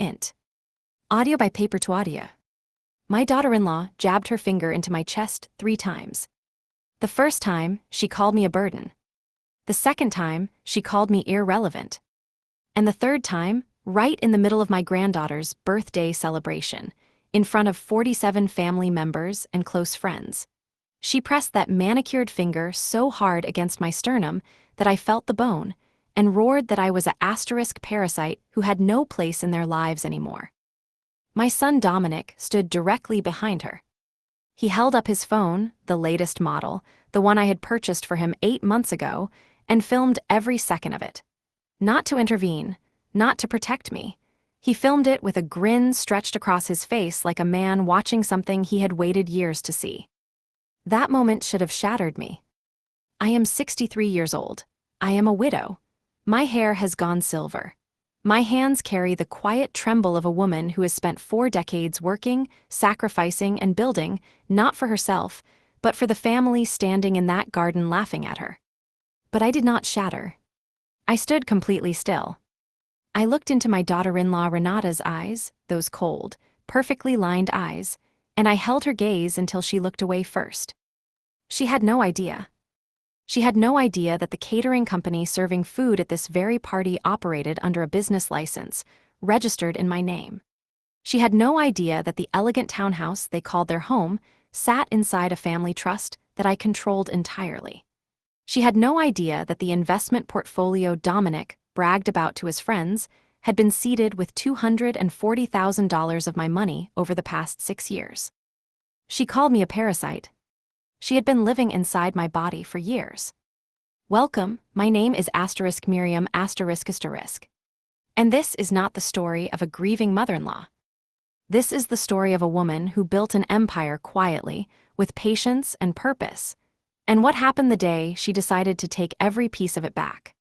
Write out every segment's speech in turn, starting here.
int. Audio by Paper to Audio. My daughter-in-law jabbed her finger into my chest 3 times. The first time, she called me a burden. The second time, she called me irrelevant. And the third time, right in the middle of my granddaughter's birthday celebration, in front of 47 family members and close friends. She pressed that manicured finger so hard against my sternum that I felt the bone, and roared that I was a asterisk parasite who had no place in their lives anymore. My son Dominic stood directly behind her. He held up his phone, the latest model, the one I had purchased for him 8 months ago, and filmed every second of it. Not to intervene, not to protect me. He filmed it with a grin stretched across his face like a man watching something he had waited years to see. That moment should have shattered me. I am 63 years old. I am a widow. My hair has gone silver. My hands carry the quiet tremble of a woman who has spent 4 decades working, sacrificing, and building, not for herself, but for the family standing in that garden laughing at her. But I did not shatter. I stood completely still. I looked into my daughter-in-law Renata's eyes, those cold, perfectly lined eyes, and I held her gaze until she looked away first. She had no idea. She had no idea that the catering company serving food at this very party operated under a business license, registered in my name. She had no idea that the elegant townhouse they called their home sat inside a family trust that I controlled entirely. She had no idea that the investment portfolio Dominic bragged about to his friends had been seeded with $240,000 of my money over the past 6 years. She called me a parasite. She had been living inside my body for years. Welcome, my name is Miriam ***. And this is not the story of a grieving mother-in-law. This is the story of a woman who built an empire quietly, with patience and purpose. And what happened the day she decided to take every piece of it back.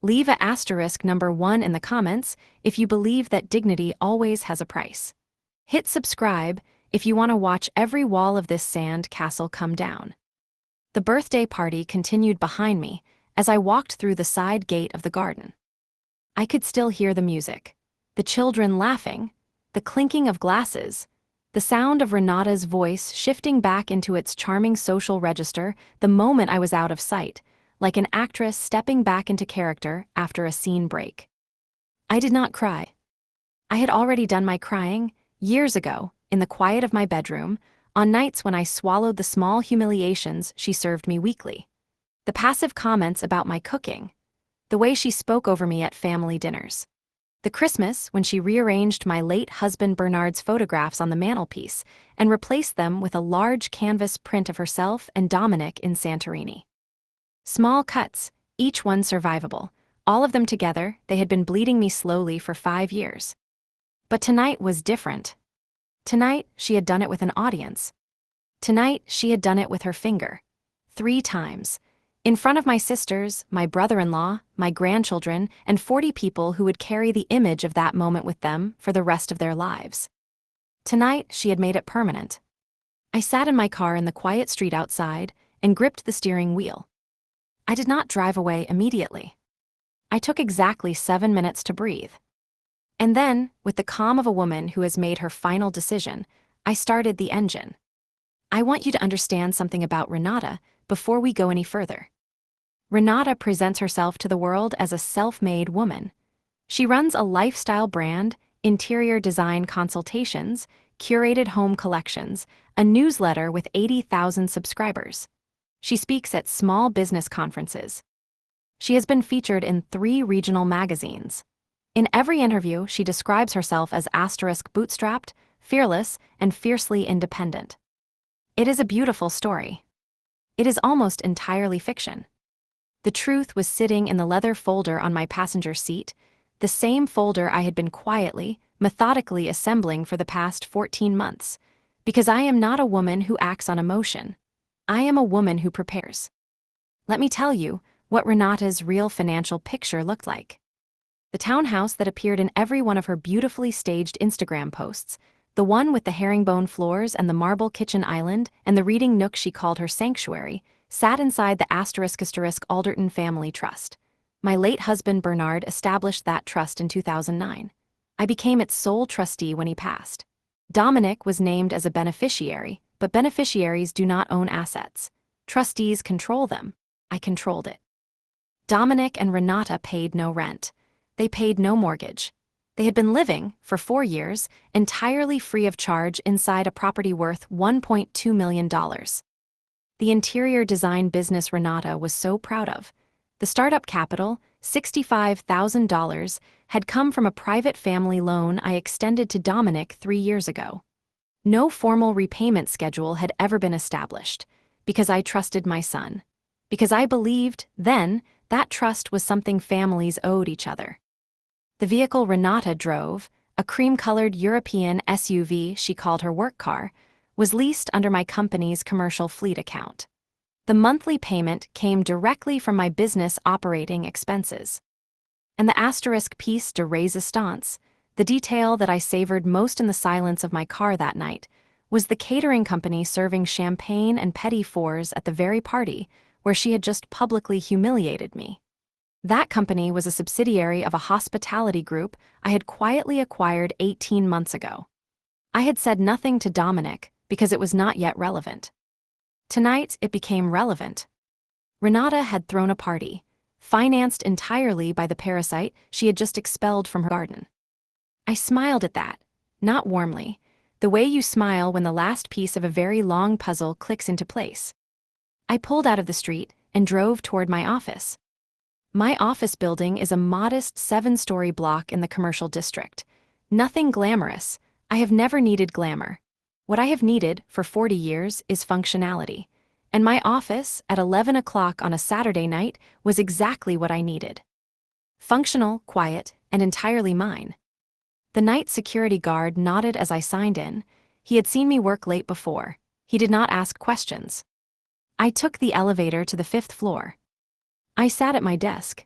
Leave a *1 in the comments if you believe that dignity always has a price. Hit subscribe if you want to watch every wall of this sand castle come down. The birthday party continued behind me as I walked through the side gate of the garden. I could still hear the music, the children laughing, the clinking of glasses, the sound of Renata's voice shifting back into its charming social register the moment I was out of sight, like an actress stepping back into character after a scene break. I did not cry. I had already done my crying, years ago, in the quiet of my bedroom, on nights when I swallowed the small humiliations she served me weekly. The passive comments about my cooking. The way she spoke over me at family dinners. The Christmas when she rearranged my late husband Bernard's photographs on the mantelpiece and replaced them with a large canvas print of herself and Dominic in Santorini. Small cuts, each one survivable. All of them together, they had been bleeding me slowly for 5 years. But tonight was different. Tonight, she had done it with an audience. Tonight, she had done it with her finger. 3 times. In front of my sisters, my brother-in-law, my grandchildren, and 40 people who would carry the image of that moment with them for the rest of their lives. Tonight, she had made it permanent. I sat in my car in the quiet street outside and gripped the steering wheel. I did not drive away immediately. I took exactly 7 minutes to breathe. And then, with the calm of a woman who has made her final decision, I started the engine. I want you to understand something about Renata before we go any further. Renata presents herself to the world as a self-made woman. She runs a lifestyle brand, interior design consultations, curated home collections, a newsletter with 80,000 subscribers. She speaks at small business conferences. She has been featured in 3 regional magazines. In every interview, she describes herself as *bootstrapped, fearless, and fiercely independent. It is a beautiful story. It is almost entirely fiction. The truth was sitting in the leather folder on my passenger seat, the same folder I had been quietly, methodically assembling for the past 14 months, because I am not a woman who acts on emotion. I am a woman who prepares. Let me tell you what Renata's real financial picture looked like. The townhouse that appeared in every one of her beautifully staged Instagram posts, the one with the herringbone floors and the marble kitchen island and the reading nook she called her sanctuary, sat inside the ** Alderton Family Trust. My late husband Bernard established that trust in 2009. I became its sole trustee when he passed. Dominic was named as a beneficiary, but beneficiaries do not own assets. Trustees control them. I controlled it. Dominic and Renata paid no rent. They paid no mortgage. They had been living, for 4 years, entirely free of charge inside a property worth $1.2 million. The interior design business Renata was so proud of. The startup capital, $65,000, had come from a private family loan I extended to Dominic 3 years ago. No formal repayment schedule had ever been established, because I trusted my son. Because I believed, then, that trust was something families owed each other. The vehicle Renata drove, a cream-colored European SUV she called her work car, was leased under my company's commercial fleet account. The monthly payment came directly from my business operating expenses. And the asterisk piece de resistance, the detail that I savored most in the silence of my car that night, was the catering company serving champagne and petit fours at the very party where she had just publicly humiliated me. That company was a subsidiary of a hospitality group I had quietly acquired 18 months ago. I had said nothing to Dominic because it was not yet relevant. Tonight, it became relevant. Renata had thrown a party, financed entirely by the parasite she had just expelled from her garden. I smiled at that, not warmly, the way you smile when the last piece of a very long puzzle clicks into place. I pulled out of the street and drove toward my office. My office building is a modest 7-story block in the commercial district. Nothing glamorous. I have never needed glamour. What I have needed for 40 years is functionality. And my office, at 11 o'clock on a Saturday night, was exactly what I needed. Functional, quiet, and entirely mine. The night security guard nodded as I signed in. He had seen me work late before. He did not ask questions. I took the elevator to the 5th floor. I sat at my desk.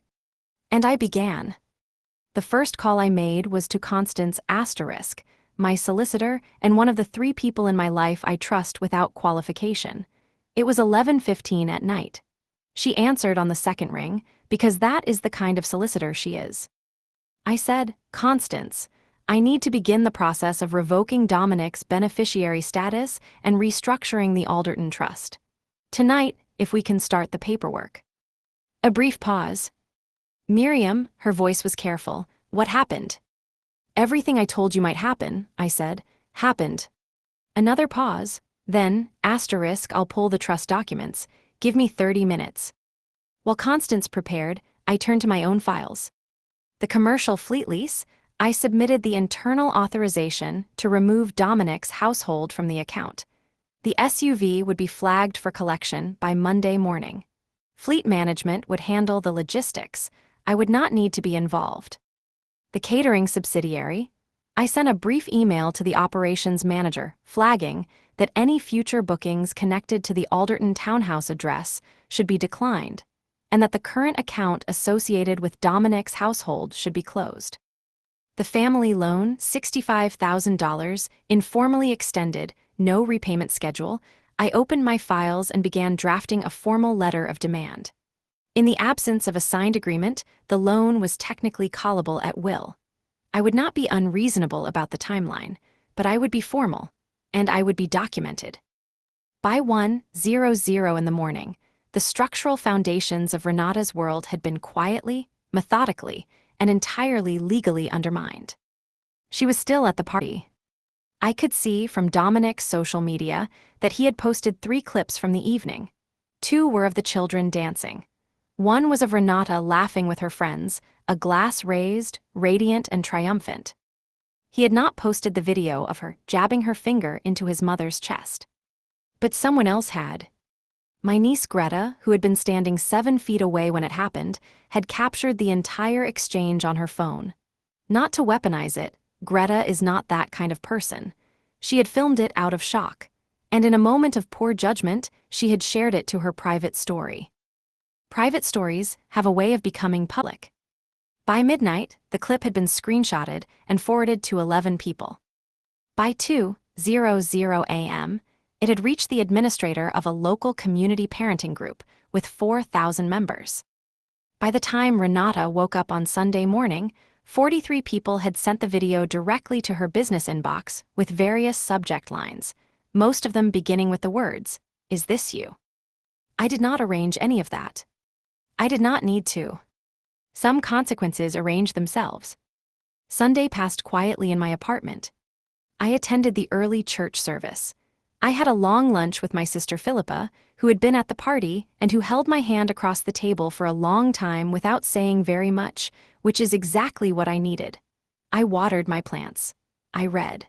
And I began. The first call I made was to Constance Asterisk, my solicitor and one of the 3 people in my life I trust without qualification. It was 11:15 at night. She answered on the second ring, because that is the kind of solicitor she is. I said, "Constance, I need to begin the process of revoking Dominic's beneficiary status and restructuring the Alderton Trust. Tonight, if we can start the paperwork." A brief pause. "Miriam," her voice was careful, "what happened?" "Everything I told you might happen," I said, "happened." Another pause. Then, asterisk, "I'll pull the trust documents. Give me 30 minutes." While Constance prepared, I turned to my own files. The commercial fleet lease, I submitted the internal authorization to remove Dominic's household from the account. The SUV would be flagged for collection by Monday morning. Fleet management would handle the logistics. I would not need to be involved. The catering subsidiary, I sent a brief email to the operations manager, flagging that any future bookings connected to the Alderton townhouse address should be declined, and that the current account associated with Dominic's household should be closed. The family loan, $65,000, informally extended, no repayment schedule. I opened my files and began drafting a formal letter of demand. In the absence of a signed agreement, the loan was technically callable at will. I would not be unreasonable about the timeline, but I would be formal, and I would be documented. By 1:00 in the morning, the structural foundations of Renata's world had been quietly, methodically, and entirely legally undermined. She was still at the party. I could see from Dominic's social media that he had posted 3 clips from the evening. 2 were of the children dancing. 1 was of Renata laughing with her friends, a glass raised, radiant and triumphant. He had not posted the video of her jabbing her finger into his mother's chest. But someone else had. My niece Greta, who had been standing 7 feet away when it happened, had captured the entire exchange on her phone. Not to weaponize it, Greta is not that kind of person. She had filmed it out of shock, and in a moment of poor judgment, she had shared it to her private story. Private stories have a way of becoming public. By midnight, the clip had been screenshotted and forwarded to 11 people. By 2:00 a.m., it had reached the administrator of a local community parenting group with 4,000 members. By the time Renata woke up on Sunday morning, 43 people had sent the video directly to her business inbox with various subject lines, most of them beginning with the words, "Is this you?" I did not arrange any of that. I did not need to. Some consequences arranged themselves. Sunday passed quietly in my apartment. I attended the early church service. I had a long lunch with my sister Philippa, who had been at the party and who held my hand across the table for a long time without saying very much, which is exactly what I needed. I watered my plants. I read.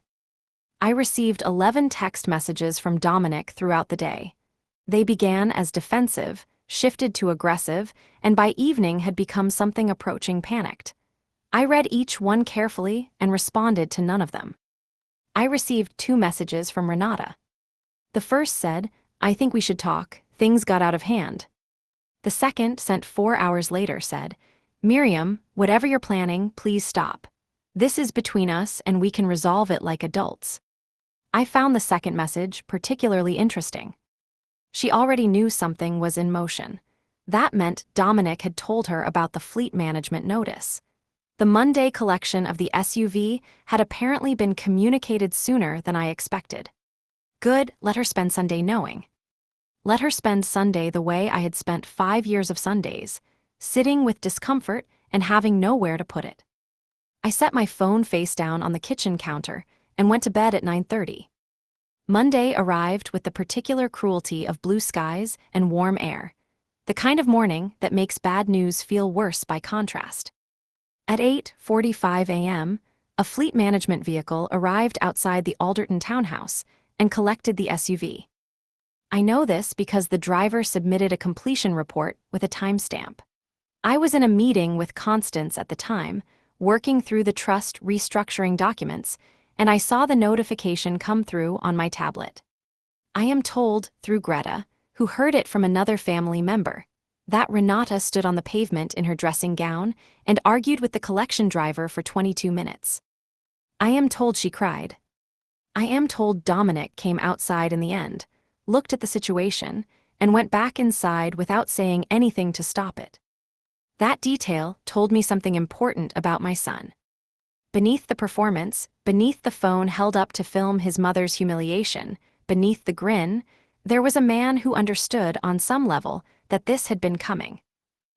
I received 11 text messages from Dominic throughout the day. They began as defensive, shifted to aggressive, and by evening had become something approaching panicked. I read each one carefully and responded to none of them. I received 2 messages from Renata. The first said, "I think we should talk, things got out of hand." The second, sent 4 hours later, said, "Miriam, whatever you're planning, please stop. This is between us and we can resolve it like adults." I found the second message particularly interesting. She already knew something was in motion. That meant Dominic had told her about the fleet management notice. The Monday collection of the SUV had apparently been communicated sooner than I expected. Good, let her spend Sunday knowing. Let her spend Sunday the way I had spent 5 years of Sundays, sitting with discomfort and having nowhere to put it. I set my phone face down on the kitchen counter and went to bed at 9:30. Monday arrived with the particular cruelty of blue skies and warm air, the kind of morning that makes bad news feel worse by contrast. At 8:45 a.m., a fleet management vehicle arrived outside the Alderton townhouse and collected the SUV. I know this because the driver submitted a completion report with a timestamp. I was in a meeting with Constance at the time, working through the trust restructuring documents, and I saw the notification come through on my tablet. I am told, through Greta, who heard it from another family member, that Renata stood on the pavement in her dressing gown and argued with the collection driver for 22 minutes. I am told she cried. I am told Dominic came outside in the end, looked at the situation, and went back inside without saying anything to stop it. That detail told me something important about my son. Beneath the performance, beneath the phone held up to film his mother's humiliation, beneath the grin, there was a man who understood on some level that this had been coming.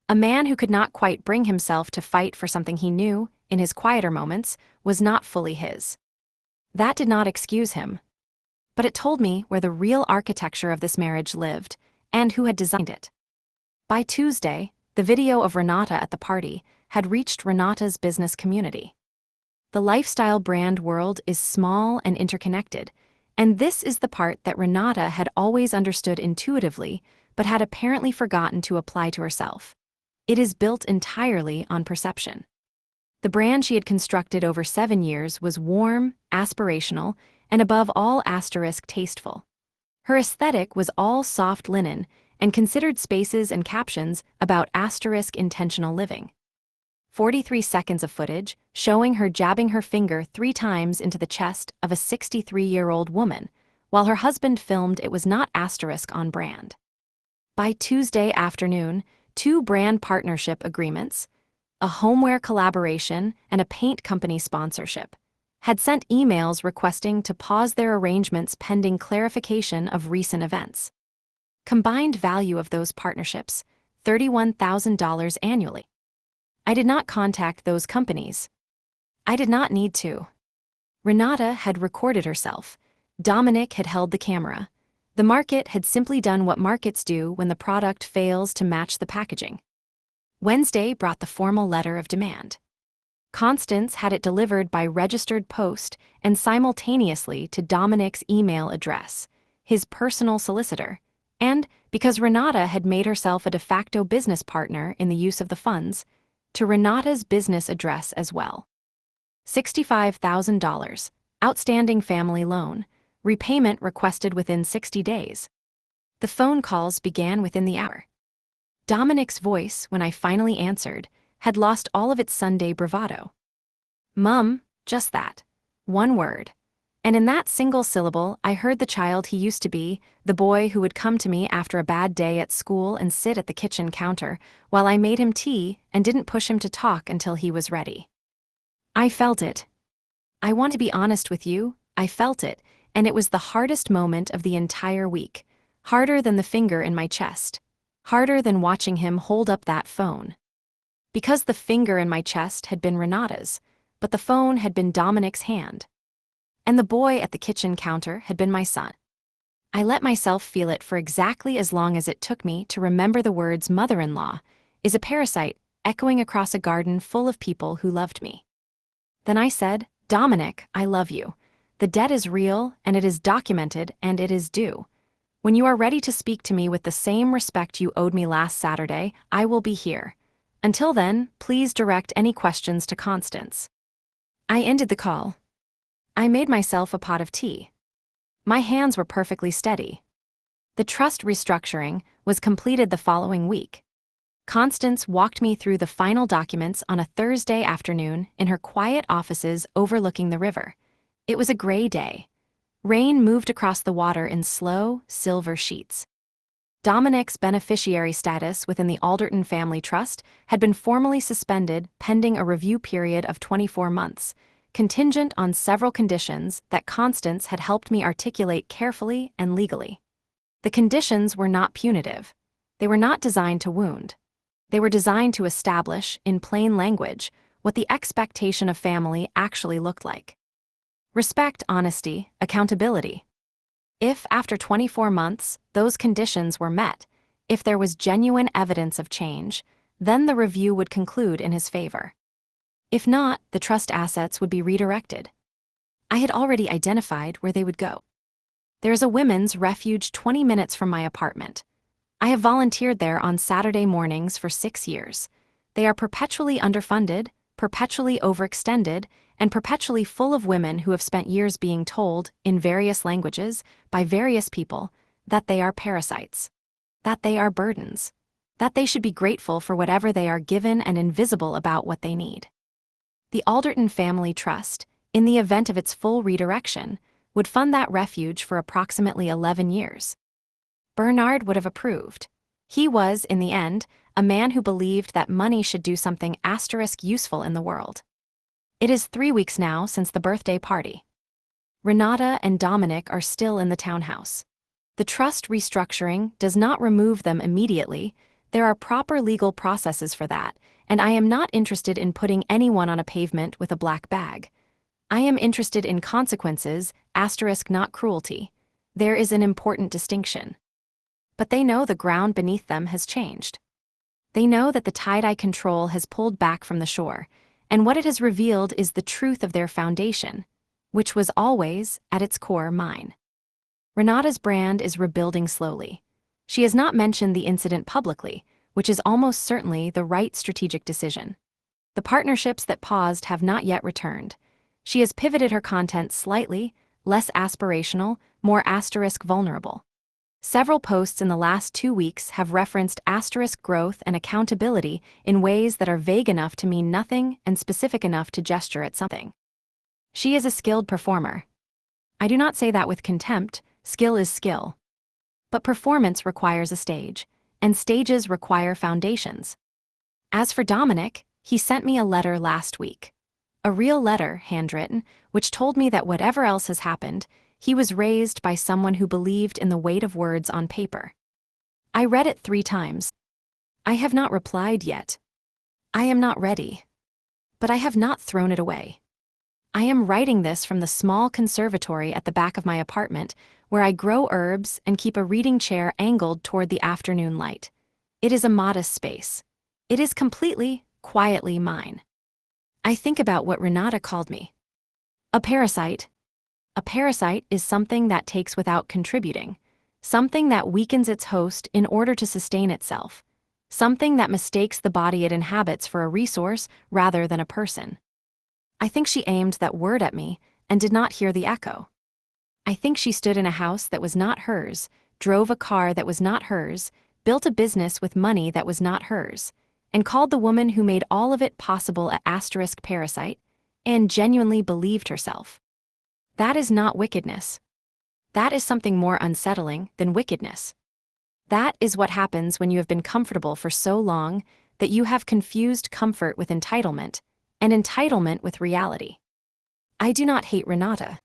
A man who could not quite bring himself to fight for something he knew, in his quieter moments, was not fully his. That did not excuse him. But it told me where the real architecture of this marriage lived, and who had designed it. By Tuesday, the video of Renata at the party had reached Renata's business community. The lifestyle brand world is small and interconnected, and this is the part that Renata had always understood intuitively, but had apparently forgotten to apply to herself. It is built entirely on perception. The brand she had constructed over 7 years was warm, aspirational, and above all tasteful. Her aesthetic was all soft linen and considered spaces and captions about intentional living. 43 seconds of footage showing her jabbing her finger 3 times into the chest of a 63-year-old woman, while her husband filmed it was not on brand. By Tuesday afternoon, 2 brand partnership agreements, a homeware collaboration and a paint company sponsorship, had sent emails requesting to pause their arrangements pending clarification of recent events. Combined value of those partnerships, $31,000 annually. I did not contact those companies. I did not need to. Renata had recorded herself. Dominic had held the camera. The market had simply done what markets do when the product fails to match the packaging. Wednesday brought the formal letter of demand. Constance had it delivered by registered post and simultaneously to Dominic's email address, his personal solicitor, and, because Renata had made herself a de facto business partner in the use of the funds, to Renata's business address as well. $65,000, outstanding family loan, repayment requested within 60 days. The phone calls began within the hour. Dominic's voice, when I finally answered, had lost all of its Sunday bravado. "Mum, just that. One word." And in that single syllable, I heard the child he used to be, the boy who would come to me after a bad day at school and sit at the kitchen counter while I made him tea and didn't push him to talk until he was ready. I felt it. I want to be honest with you, I felt it, and it was the hardest moment of the entire week. Harder than the finger in my chest. Harder than watching him hold up that phone. Because the finger in my chest had been Renata's, but the phone had been Dominic's hand. And the boy at the kitchen counter had been my son. I let myself feel it for exactly as long as it took me to remember the words mother-in-law is a parasite echoing across a garden full of people who loved me. Then I said, Dominic, I love you. The debt is real, and it is documented, and it is due. When you are ready to speak to me with the same respect you owed me last Saturday, I will be here. Until then, please direct any questions to Constance. I ended the call. I made myself a pot of tea. My hands were perfectly steady. The trust restructuring was completed the following week. Constance walked me through the final documents on a Thursday afternoon in her quiet offices overlooking the river. It was a gray day. Rain moved across the water in slow, silver sheets. Dominic's beneficiary status within the Alderton Family Trust had been formally suspended pending a review period of 24 months, contingent on several conditions that Constance had helped me articulate carefully and legally. The conditions were not punitive. They were not designed to wound. They were designed to establish, in plain language, what the expectation of family actually looked like. Respect, honesty, accountability. If, after 24 months, those conditions were met, if there was genuine evidence of change, then the review would conclude in his favor. If not, the trust assets would be redirected. I had already identified where they would go. There is a women's refuge 20 minutes from my apartment. I have volunteered there on Saturday mornings for 6 years. They are perpetually underfunded, perpetually overextended, and perpetually full of women who have spent years being told, in various languages, by various people, that they are parasites, that they are burdens, that they should be grateful for whatever they are given and invisible about what they need. The Alderton Family Trust, in the event of its full redirection, would fund that refuge for approximately 11 years. Bernard would have approved. He was, in the end, a man who believed that money should do something useful in the world. It is 3 weeks now since the birthday party. Renata and Dominic are still in the townhouse. The trust restructuring does not remove them immediately. There are proper legal processes for that, and I am not interested in putting anyone on a pavement with a black bag. I am interested in consequences, not cruelty. There is an important distinction. But they know the ground beneath them has changed. They know that the tide I control has pulled back from the shore, and what it has revealed is the truth of their foundation, which was always, at its core, mine. Renata's brand is rebuilding slowly. She has not mentioned the incident publicly, which is almost certainly the right strategic decision. The partnerships that paused have not yet returned. She has pivoted her content slightly, less aspirational, more vulnerable. Several posts in the last 2 weeks have referenced growth and accountability in ways that are vague enough to mean nothing and specific enough to gesture at something. She is a skilled performer. I do not say that with contempt. Skill is skill. But performance requires a stage, and stages require foundations. As for Dominic, he sent me a letter last week. A real letter, handwritten, which told me that whatever else has happened, he was raised by someone who believed in the weight of words on paper. I read it 3 times. I have not replied yet. I am not ready. But I have not thrown it away. I am writing this from the small conservatory at the back of my apartment, where I grow herbs and keep a reading chair angled toward the afternoon light. It is a modest space. It is completely, quietly mine. I think about what Renata called me. A parasite. A parasite is something that takes without contributing, something that weakens its host in order to sustain itself, something that mistakes the body it inhabits for a resource rather than a person. I think she aimed that word at me and did not hear the echo. I think she stood in a house that was not hers, drove a car that was not hers, built a business with money that was not hers, and called the woman who made all of it possible a parasite, and genuinely believed herself. That is not wickedness. That is something more unsettling than wickedness. That is what happens when you have been comfortable for so long that you have confused comfort with entitlement, and entitlement with reality. I do not hate Renata.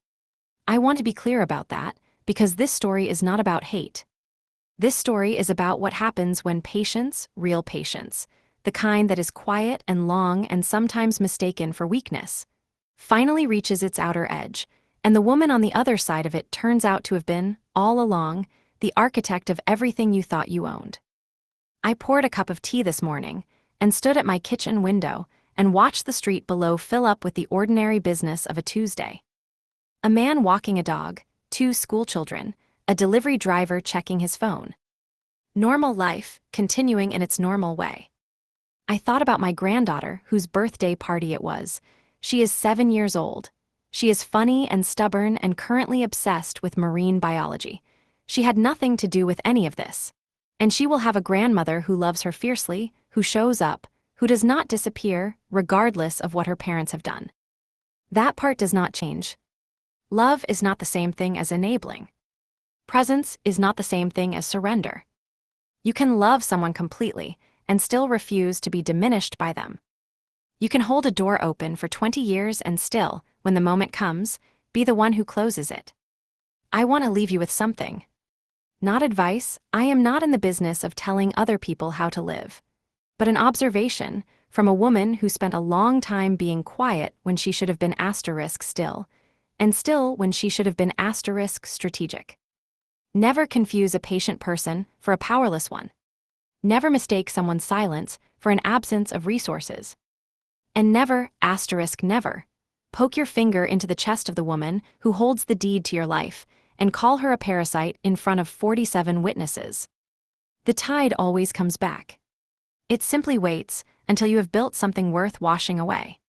I want to be clear about that, because this story is not about hate. This story is about what happens when patience, real patience, the kind that is quiet and long and sometimes mistaken for weakness, finally reaches its outer edge, and the woman on the other side of it turns out to have been, all along, the architect of everything you thought you owned. I poured a cup of tea this morning, and stood at my kitchen window, and watched the street below fill up with the ordinary business of a Tuesday. A man walking a dog, 2 schoolchildren, a delivery driver checking his phone. Normal life, continuing in its normal way. I thought about my granddaughter, whose birthday party it was. She is 7 years old. She is funny and stubborn and currently obsessed with marine biology. She had nothing to do with any of this. And she will have a grandmother who loves her fiercely, who shows up, who does not disappear, regardless of what her parents have done. That part does not change. Love is not the same thing as enabling. Presence is not the same thing as surrender. You can love someone completely and still refuse to be diminished by them. You can hold a door open for 20 years and still, when the moment comes, be the one who closes it. I want to leave you with something. Not advice. I am not in the business of telling other people how to live. But an observation from a woman who spent a long time being quiet when she should have been still, and still when she should have been strategic. Never confuse a patient person for a powerless one. Never mistake someone's silence for an absence of resources. And never, never, poke your finger into the chest of the woman who holds the deed to your life and call her a parasite in front of 47 witnesses. The tide always comes back. It simply waits until you have built something worth washing away.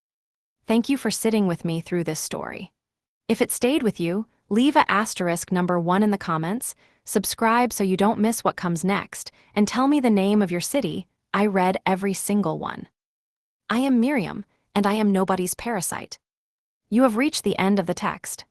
Thank you for sitting with me through this story. If it stayed with you, leave a *1 in the comments, subscribe so you don't miss what comes next, and tell me the name of your city. I read every single one. I am Miriam, and I am nobody's parasite. You have reached the end of the text.